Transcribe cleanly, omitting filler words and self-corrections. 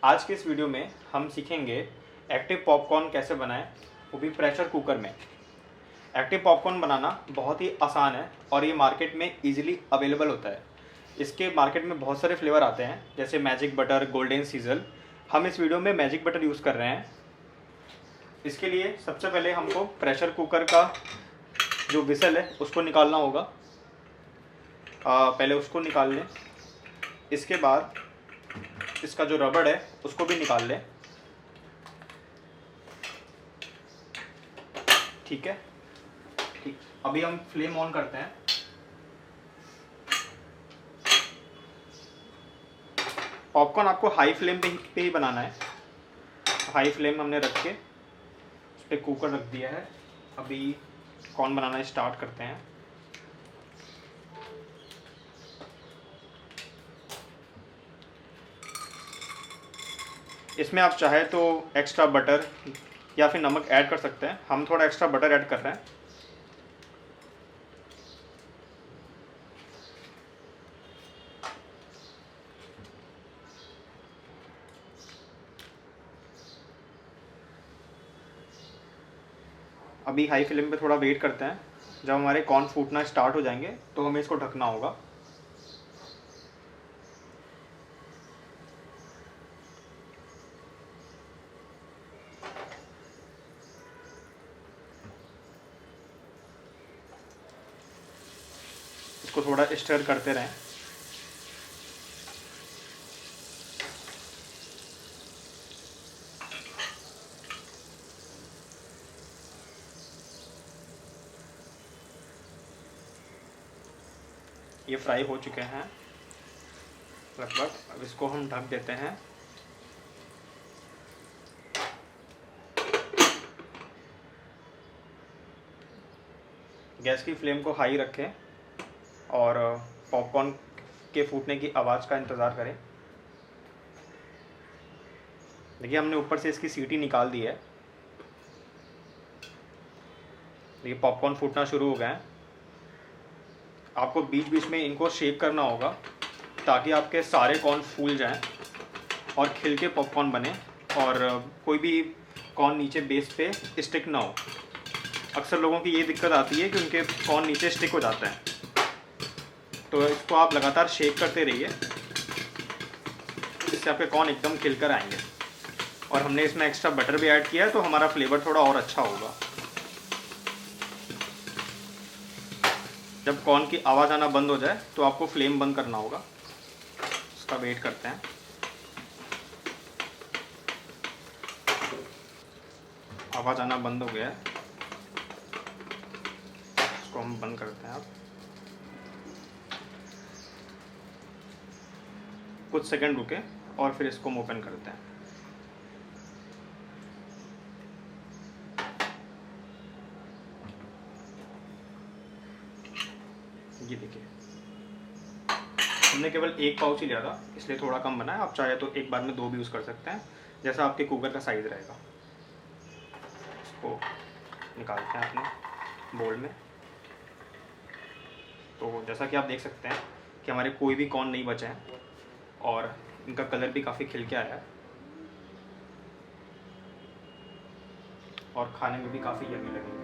आज के इस वीडियो में हम सीखेंगे एक्टिव पॉपकॉर्न कैसे बनाएं, वो भी प्रेशर कुकर में। एक्टिव पॉपकॉर्न बनाना बहुत ही आसान है और ये मार्केट में इजीली अवेलेबल होता है। इसके मार्केट में बहुत सारे फ्लेवर आते हैं जैसे मैजिक बटर, गोल्डन सीजल। हम इस वीडियो में मैजिक बटर यूज़ कर रहे हैं। इसके लिए सबसे पहले हमको प्रेशर कुकर का जो विसल है उसको निकालना होगा। पहले उसको निकाल लें। इसके बाद इसका जो रबड़ है उसको भी निकाल लें। ठीक है, ठीक। अभी हम फ्लेम ऑन करते हैं। पॉपकॉर्न आपको हाई फ्लेम पे ही बनाना है। हाई फ्लेम हमने रख के उस पर कुकर रख दिया है। अभी कॉर्न बनाना स्टार्ट करते हैं। इसमें आप चाहे तो एक्स्ट्रा बटर या फिर नमक ऐड कर सकते हैं। हम थोड़ा एक्स्ट्रा बटर ऐड कर रहे हैं। अभी हाई फ्लेम पे थोड़ा वेट करते हैं। जब हमारे कॉर्न फूटना स्टार्ट हो जाएंगे तो हमें इसको ढकना होगा। इसको थोड़ा स्टर करते रहें। ये फ्राई हो चुके हैं लगभग। अब इसको हम ढक देते हैं। गैस की फ्लेम को हाई रखें और पॉपकॉर्न के फूटने की आवाज़ का इंतज़ार करें। देखिए हमने ऊपर से इसकी सीटी निकाल दी है। देखिए पॉपकॉर्न फूटना शुरू हो गए हैं। आपको बीच बीच में इनको शेक करना होगा ताकि आपके सारे कॉर्न फूल जाएं और खिल के पॉपकॉर्न बने और कोई भी कॉर्न नीचे बेस पे स्टिक ना हो। अक्सर लोगों की ये दिक्कत आती है कि उनके कॉर्न नीचे स्टिक हो जाते हैं, तो इसको आप लगातार शेक करते रहिए। इससे आपके कॉर्न एकदम खिल कर आएंगे। और हमने इसमें एक्स्ट्रा बटर भी ऐड किया है तो हमारा फ्लेवर थोड़ा और अच्छा होगा। जब कॉर्न की आवाज़ आना बंद हो जाए तो आपको फ्लेम बंद करना होगा। इसका वेट करते हैं। आवाज़ आना बंद हो गया है, इसको हम बंद करते हैं। अब कुछ सेकंड रुके और फिर इसको ओपन करते हैं। ये देखिए हमने केवल एक पाउच ही लिया था इसलिए थोड़ा कम बना है। आप चाहे तो एक बार में 2 भी यूज़ कर सकते हैं, जैसा आपके कुकर का साइज़ रहेगा। इसको निकालते हैं अपने बोल में। तो जैसा कि आप देख सकते हैं कि हमारे कोई भी कॉर्न नहीं बचे हैं और इनका कलर भी काफ़ी खिल के आया है और खाने में भी काफ़ी यम्मी लगेंगे।